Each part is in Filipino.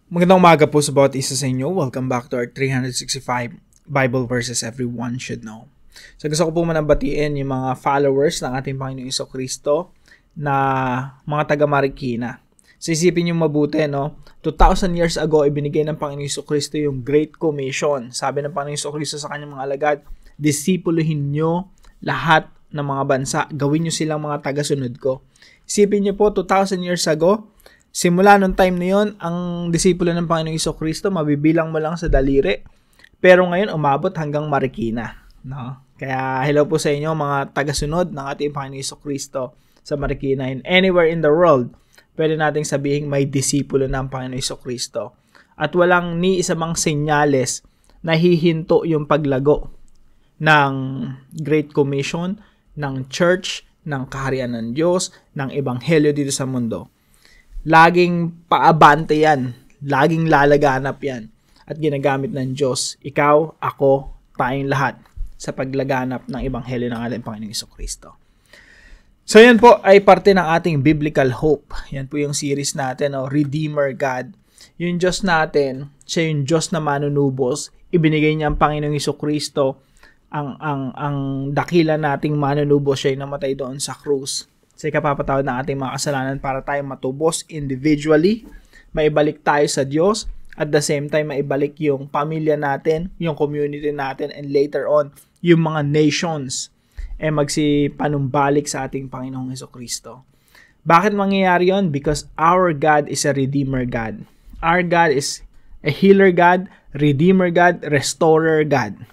Magandang umaga po sa bawat isa sa inyo. Welcome back to our 365 Bible verses everyone should know. So gusto ko po manabatiin yung mga followers ng ating Panginoong Jesucristo na mga taga Marikina. So isipin nyo mabuti, no? 2,000 years ago, ibinigay ng Panginoong Jesucristo yung Great Commission. Sabi ng Panginoong Jesucristo sa kanyang mga alagad, disipuluhin nyo lahat ng mga bansa. Gawin nyo silang mga tagasunod ko. Isipin nyo po, 2,000 years ago, simula nung time na yon, ang disipulo ng Panginoong Jesucristo, mabibilang mo lang sa daliri. Pero ngayon, umabot hanggang Marikina. No? Kaya hello po sa inyo mga tagasunod ng ating Panginoong Jesucristo sa Marikina. And anywhere in the world, pwede nating sabihin may disipulo ng Panginoong Jesucristo. At walang ni isa mang senyales na hihinto yung paglago ng Great Commission, ng Church, ng Kaharian ng Diyos, ng Ebanghelyo dito sa mundo. Laging paabante yan. Laging lalaganap yan. At ginagamit ng Diyos, ikaw, ako, tayong lahat sa paglaganap ng Ebanghelyo ng ating Panginoong Jesucristo. So yan po ay parte ng ating biblical hope. Yan po yung series natin, Redeemer God. Yung Diyos natin, siya yung Diyos na manunubos. Ibinigay niya ang Panginoong Jesucristo, ang dakila nating manunubos, siya yung namatay doon sa krus. Sa ikapapatawad ng ating mga kasalanan para tayo matubos individually, maibalik tayo sa Diyos, at the same time maibalik yung pamilya natin, yung community natin, and later on, yung mga nations magsipanumbalik sa ating Panginoong Jesucristo. Bakit mangyayari yun? Because our God is a Redeemer God. Our God is a healer God, Redeemer God, Restorer God.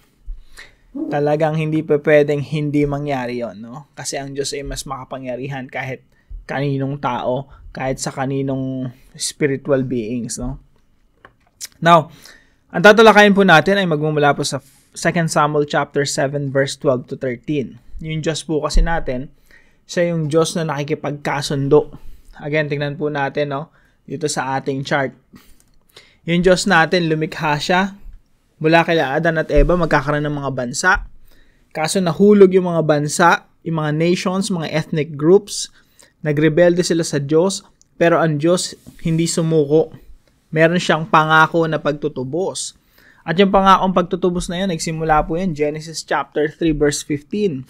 Talagang hindi pa pwedeng hindi mangyari yon, no? Kasi ang Diyos ay mas makapangyarihan kahit kaninong tao, kahit sa kaninong spiritual beings, no? Now, ang tatalakayin po natin ay magmumula po sa 2 Samuel chapter 7 verse 12 to 13. Yung Diyos po kasi natin, siya yung Diyos na nakikipagkasundo. Again, tingnan po natin, no? Dito sa ating chart. Yung Diyos natin, lumikha siya. Mula kay Adan at Eva, magkakaroon ng mga bansa. Kaso nahulog yung mga bansa, yung mga nations, mga ethnic groups. Nagrebelde sila sa Diyos, pero ang Diyos hindi sumuko. Meron siyang pangako na pagtutubos. At yung pangakong pagtutubos na yun, nagsimula po yan, Genesis chapter 3 verse 15.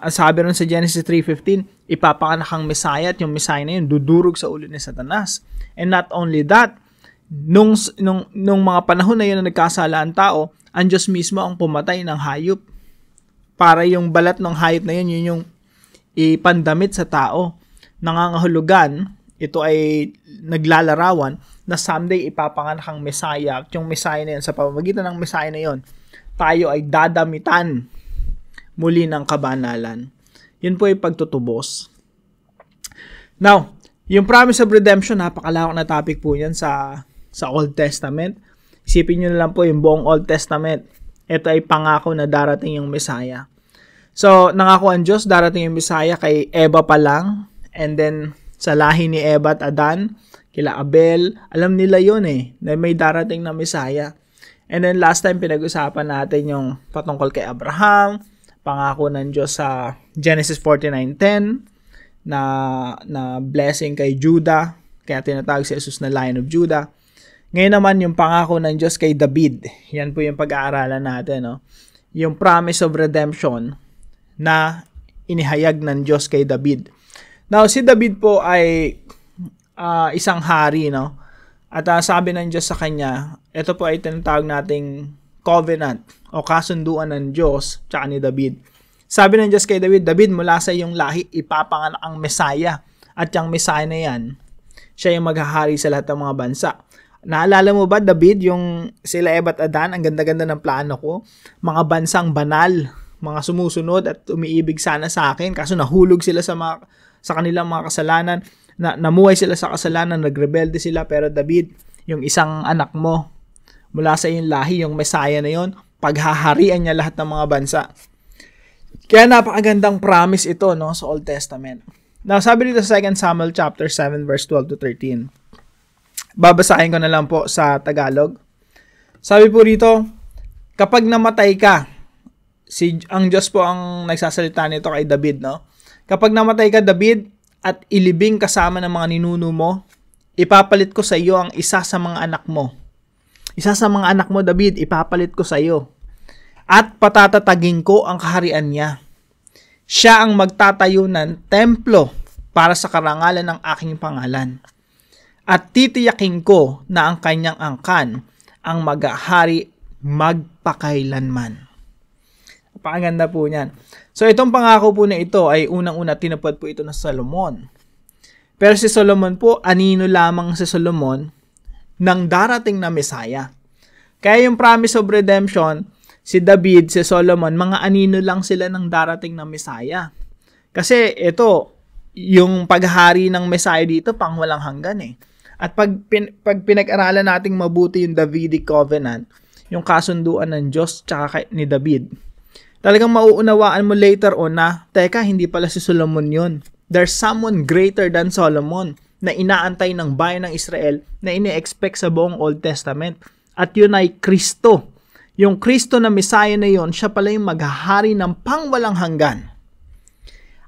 Sabi rin sa Genesis 3:15, ipapanganak ang Messiah, at yung Messiah na yun, dudurog sa ulo ni Satanas. And not only that, nung mga panahon na yun na nagkasala ang tao, ang Diyos mismo ang pumatay ng hayop. Para yung balat ng hayop na yun, yun yung ipandamit sa tao. Nangangahulugan, ito ay naglalarawan na someday ipapanganak ang Messiah. At yung Messiah na yun, sa pamamagitan ng Messiah na yun, tayo ay dadamitan muli ng kabanalan. Yun po ay pagtutubos. Now, yung promise of redemption, napakalawak na topic po yan sa Old Testament. Isipin nyo na lang po yung buong Old Testament. Ito ay pangako na darating yung Messiah. So, nangako ang Diyos, darating yung Messiah kay Eva pa lang. And then, sa lahi ni Eva at Adan, kila Abel, alam nila yun na may darating na Messiah. And then, last time pinag-usapan natin yung patungkol kay Abraham, pangako ng Diyos sa Genesis 49:10, na blessing kay Judah, kaya tinatawag si Jesus na Lion of Judah. Ngayon naman yung pangako ng Diyos kay David. Yan po yung pag-aaralan natin, no? Yung promise of redemption na inihayag ng Diyos kay David. Now, si David po ay isang hari, no? At sabi ng Diyos sa kanya, ito po ay tinatawag nating covenant o kasunduan ng Diyos tsaka ni David. Sabi ng Diyos kay David, David, mula sa iyong lahi, ipapanganak ang Messiah. At yung Messiah na yan, siya yung maghahari sa lahat ng mga bansa. Naalala mo ba, David, yung sila Eva at Adan, ang ganda-ganda ng plano ko, mga bansang banal, mga sumusunod at umiibig sana sa akin, kaso nahulog sila sa kanilang mga kasalanan, namuhay sila sa kasalanan, nagrebelde sila, pero David, yung isang anak mo, mula sa iyong lahi, yung Messiah na yon, paghaharian niya lahat ng mga bansa. Kaya napakagandang promise ito, no, sa Old Testament. Now, sabi dito sa 2 Samuel chapter 7 verse 12 to 13. Babasahin ko na lang po sa Tagalog. Sabi po rito, kapag namatay ka, ang Diyos po ang nagsasalita nito kay David, no? Kapag namatay ka, David, at ilibing kasama ng mga ninuno mo, ipapalit ko sa iyo ang isa sa mga anak mo. Isa sa mga anak mo, David, ipapalit ko sa iyo. At patatatagin ko ang kaharian niya. Siya ang magtatayo ng templo para sa karangalan ng aking pangalan. At titiyakin ko na ang kanyang angkan ang maghahari magpakailanman. Napakaganda po niyan. So itong pangako po na ito ay unang-una tinupad po ito ng Solomon. Pero si Solomon po, anino lamang si Solomon ng darating na Messiah. Kaya yung promise of redemption, si David, si Solomon, mga anino lang sila ng darating na Messiah. Kasi ito, yung paghari ng Messiah dito, pang walang hanggan eh. At pag pinag-aralan nating mabuti yung Davidic Covenant, yung kasunduan ng Diyos tsaka ni David, talagang mauunawaan mo later on na, teka, hindi pala si Solomon yun. There's someone greater than Solomon na inaantay ng bayan ng Israel na ini-expect sa buong Old Testament. At yun ay Kristo. Yung Kristo na Messiah na yun, siya pala yung maghahari ng pangwalang hanggan.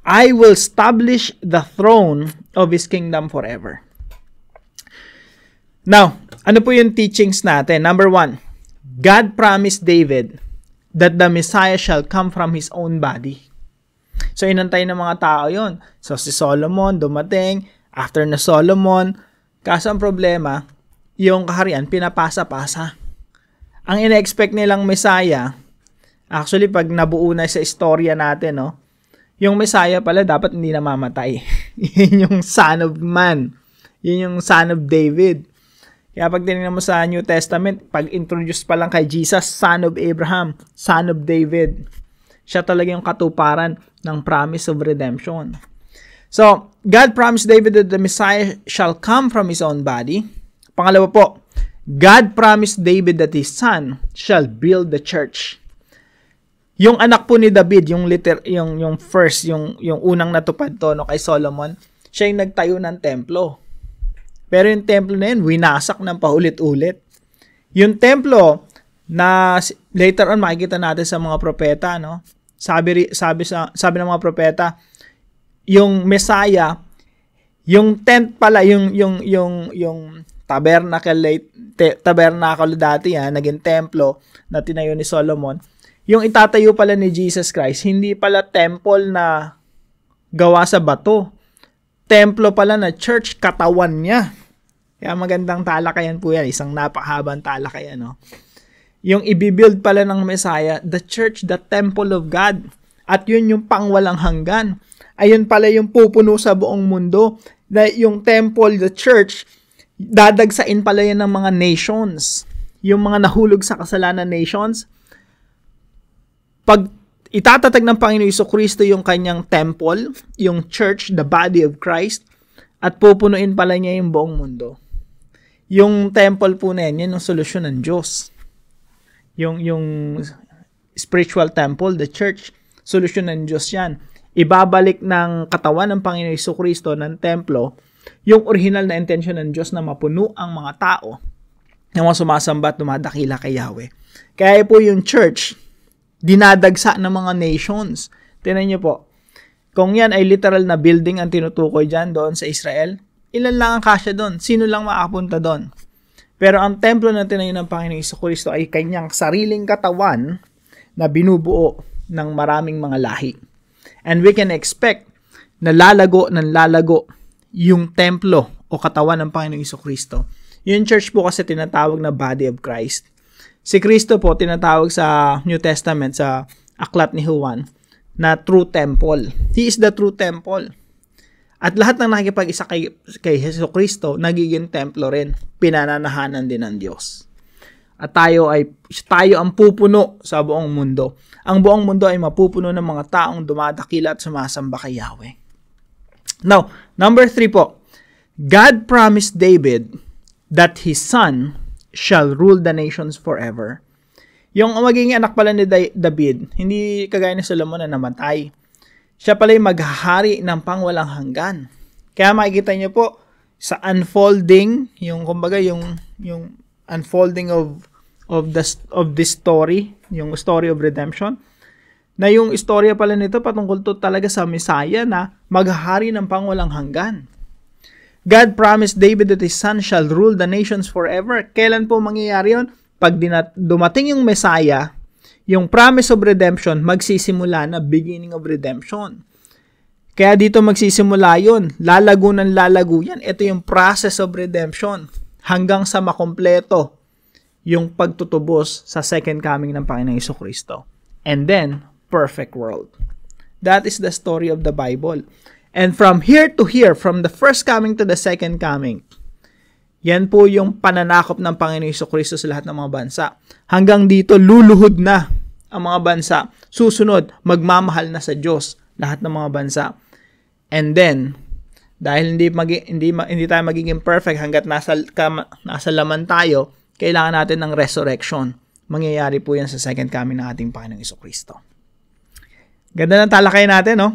I will establish the throne of His kingdom forever. Now, ano po yung teachings natin? Number 1, God promised David that the Messiah shall come from His own body. So, inantay ng mga tao yon. So, si Solomon dumating. After na Solomon, kaso ang problema, yung kaharian, pinapasa-pasa. Ang ina-expect nilang Messiah, actually, pag nabuo na sa istorya natin, no, yung Messiah pala dapat hindi namamatay. Yun yung Son of Man. Yun yung Son of David. Kaya pag tinignan mo sa New Testament, pag introduce pa lang kay Jesus, Son of Abraham, Son of David. Siya talaga yung katuparan ng promise of redemption. So, God promised David that the Messiah shall come from His own body. Pangalawa po, God promised David that his son shall build the church. Yung anak po ni David, yung unang natupad to no, kay Solomon, siya yung nagtayo ng templo. Pero yung templo na yun, winasak ng paulit-ulit. Yung templo na later on makikita natin sa mga propeta, no? Sabi ng mga propeta, yung Messiah, yung tent pala, yung tabernacle dati naging templo na tinayo ni Solomon. Yung itatayo pala ni Jesus Christ, hindi pala temple na gawa sa bato. Templo pala na church, katawan niya. Kaya magandang talakayan po yan. Isang napakahabang talakayan, no? Yung ibibuild pala ng Messiah, the church, the temple of God. At yun yung pangwalang hanggan. Ayun pala yung pupuno sa buong mundo. Na yung temple, the church, dadagsain pala yan ng mga nations. Yung mga nahulog sa kasalanan nations, pag itatatag ng Panginoon Jesucristo yung kanyang temple, yung church, the body of Christ, at pupunuin pala niya yung buong mundo. Yung temple po na yan yung solusyon ng Diyos. Yung spiritual temple, the church, solusyon ng Diyos yan. Ibabalik ng katawan ng Panginoon Jesucristo ng templo yung original na intention ng Diyos na mapuno ang mga tao na mga sumasamba at dumadakila kay Yahweh. Kaya po yung church, dinadagsa ng mga nations. Tingnan niyo po, kung yan ay literal na building ang tinutukoy dyan doon sa Israel, ilan lang ang kasya doon? Sino lang makapunta doon? Pero ang templo na tinayo ng Panginoong Jesucristo ay kanyang sariling katawan na binubuo ng maraming mga lahi. And we can expect na lalago yung templo o katawan ng Panginoong Jesucristo. Yung church po kasi tinatawag na body of Christ. Si Kristo po tinatawag sa New Testament, sa aklat ni Juan, na true temple. He is the true temple. At lahat ng nakikipag-isa kay Jesucristo, nagiging templo rin. Pinananahanan din ng Diyos. At tayo ang pupuno sa buong mundo. Ang buong mundo ay mapupuno ng mga taong dumadakila at sumasamba kay Yahweh. Now, number 3 po. God promised David that his son shall rule the nations forever. Yung magiging anak pala ni David, hindi kagaya ni Solomon na namatay. Siya pala yung maghahari ng pangwalang hanggan. Kaya makikita niyo po sa unfolding, yung unfolding of this story, yung story of redemption, na yung istorya pala nito patungkol to talaga sa Messiah na maghahari ng pangwalang hanggan. God promised David that his son shall rule the nations forever. Kailan po mangyayari yun? Pag dumating yung Messiah, yung promise of redemption, magsisimula na, beginning of redemption. Kaya dito magsisimula yun. Lalago ng lalago yan. Ito yung process of redemption. Hanggang sa makompleto yung pagtutubos sa second coming ng Panginoong Jesucristo. And then, perfect world. That is the story of the Bible. And from here to here, from the first coming to the second coming, yan po yung pananakop ng Panginoong Jesucristo sa lahat ng mga bansa. Hanggang dito, luluhod na ang mga bansa. Susunod, magmamahal na sa Diyos lahat ng mga bansa. And then, dahil hindi tayo magiging perfect hanggat nasa laman tayo, kailangan natin ng resurrection. Mangyayari po yan sa second coming ng ating Panginoong Jesucristo. Ganda ng talakay natin, no?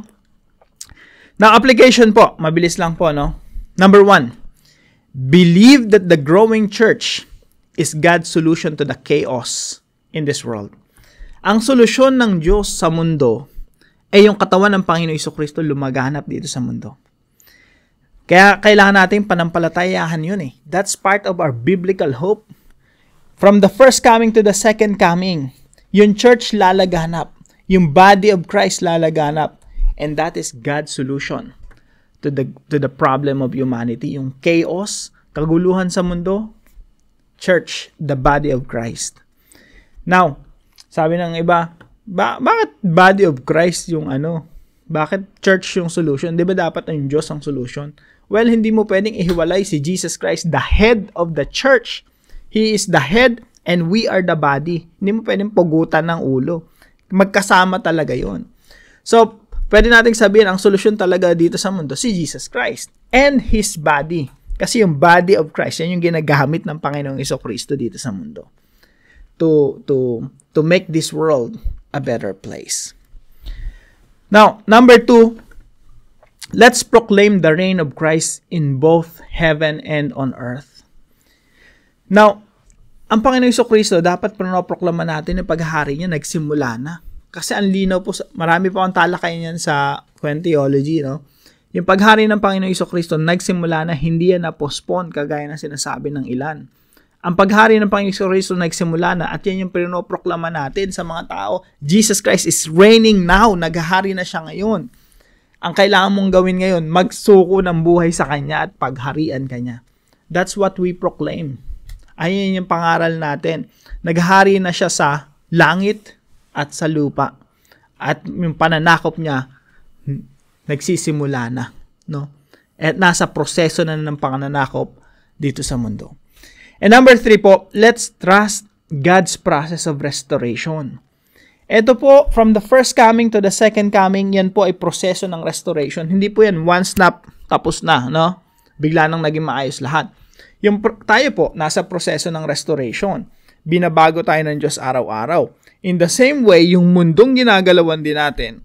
Now, application po. Mabilis lang po, no? Number 1, believe that the growing church is God's solution to the chaos in this world. Ang solusyon ng Diyos sa mundo ay yung katawan ng Panginoong Jesucristo lumaganap dito sa mundo. Kaya kailangan natin panampalatayahan yun eh. That's part of our biblical hope. From the first coming to the second coming, yung church lalaganap. Yung body of Christ lalaganap. And that is God's solution to the problem of humanity. Yung chaos, kaguluhan sa mundo, church, the body of Christ. Now, sabi ng iba, bakit body of Christ yung ano? Bakit church yung solution? Di ba dapat ang Diyos ang solution? Well, hindi mo pwedeng ihiwalay si Jesus Christ, the head of the church. He is the head and we are the body. Hindi mo pwedeng pugutan ng ulo. Magkasama talaga yon. So, pwede nating sabihin, ang solusyon talaga dito sa mundo, si Jesus Christ and His body. Kasi yung body of Christ, yan yung ginagamit ng Panginoong Jesucristo dito sa mundo. To make this world a better place. Now, number 2, let's proclaim the reign of Christ in both heaven and on earth. Now, ang Panginoong Jesucristo, dapat pinoproklama natin yung paghahari niya, nagsimula na. Kasi ang linaw po, marami po ang talakayan yan sa theology, no? Yung paghari ng Panginoong Jesucristo, nagsimula na, hindi yan na-postpone, kagaya na sinasabi ng ilan. Ang paghari ng Panginoong Jesucristo, nagsimula na, at yan yung pinoproklama natin sa mga tao. Jesus Christ is reigning now, naghahari na siya ngayon. Ang kailangan mong gawin ngayon, magsuko ng buhay sa Kanya at pagharian Kanya. That's what we proclaim. Ayun yung pangaral natin. Naghahari na siya sa langit at sa lupa. At yung pananakop niya, nagsisimula na. No? At nasa proseso na ng pananakop dito sa mundo. And number 3 po, let's trust God's process of restoration. Ito po, from the first coming to the second coming, yan po ay proseso ng restoration. Hindi po yan one snap, tapos na. No? Bigla nang naging maayos lahat. Tayo po, nasa proseso ng restoration. Binabago tayo ng Diyos araw-araw. In the same way, yung mundong ginagalawan din natin,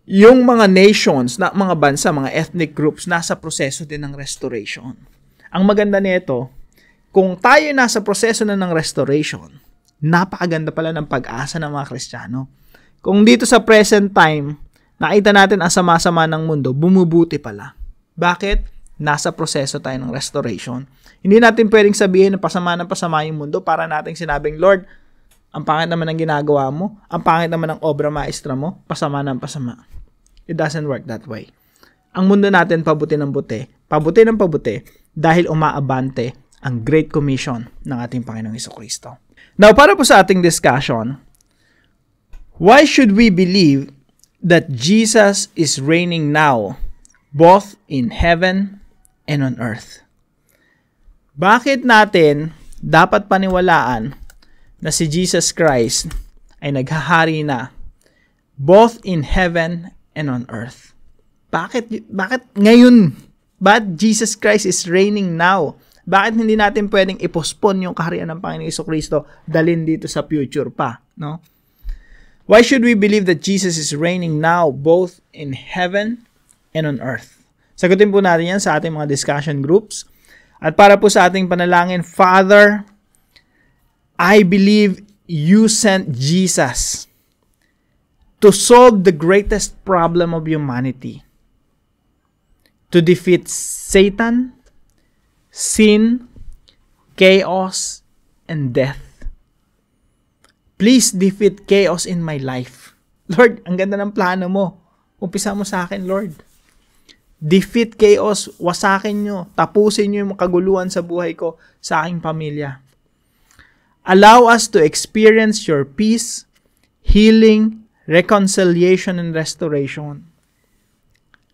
yung mga nations, mga bansa, mga ethnic groups, nasa proseso din ng restoration. Ang maganda nito, kung tayo nasa proseso na ng restoration, napakaganda pala ng pag-asa ng mga Kristiyano. Kung dito sa present time, nakita natin ang sama-sama ng mundo, bumubuti pala. Bakit? Nasa proseso tayo ng restoration. Hindi natin pwedeng sabihin na pasama yung mundo para nating sinabing, Lord, ang pangit naman ng ginagawa mo, ang pangit naman ng obra maestra mo, pasama. It doesn't work that way. Ang mundo natin pabuti ng pabuti, dahil umaabante ang Great Commission ng ating Panginoong Jesucristo. Now, para po sa ating discussion, why should we believe that Jesus is reigning now, both in heaven and on earth? Bakit natin dapat paniwalaan na si Jesus Christ ay naghahari na both in heaven and on earth? Bakit ngayon? Bakit Jesus Christ is reigning now? Bakit hindi natin pwedeng i-postpone yung kaharian ng Panginoong Jesucristo, dalhin dito sa future pa, no? Why should we believe that Jesus is reigning now both in heaven and on earth? Sagutin po natin yan sa ating mga discussion groups. At para po sa ating panalangin, Father, I believe you sent Jesus to solve the greatest problem of humanity. to defeat Satan, sin, chaos, and death. Please defeat chaos in my life. Lord, ang ganda ng plano mo. Umpisa mo sa akin, Lord. Defeat chaos, wasakin nyo, tapusin nyo yung kaguluhan sa buhay ko, sa aking pamilya. Allow us to experience your peace, healing, reconciliation, and restoration.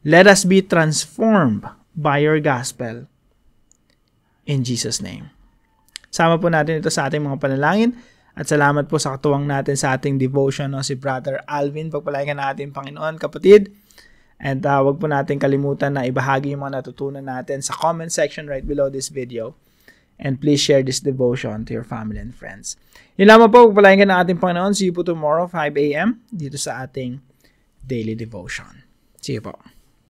Let us be transformed by your gospel. In Jesus' name. Sama po natin ito sa ating mga panalangin at salamat po sa katuwang natin sa ating devotion, no? Si Brother Alvin. Pagpalain ka natin, Panginoon, kapatid. And wag po natin kalimutan na ibahagi yung mga natutunan natin sa comment section right below this video. And please share this devotion to your family and friends. Yun lamang po, pagpalain ka ng ating Panginoon. See you po tomorrow, 5 a.m. dito sa ating daily devotion. See you po.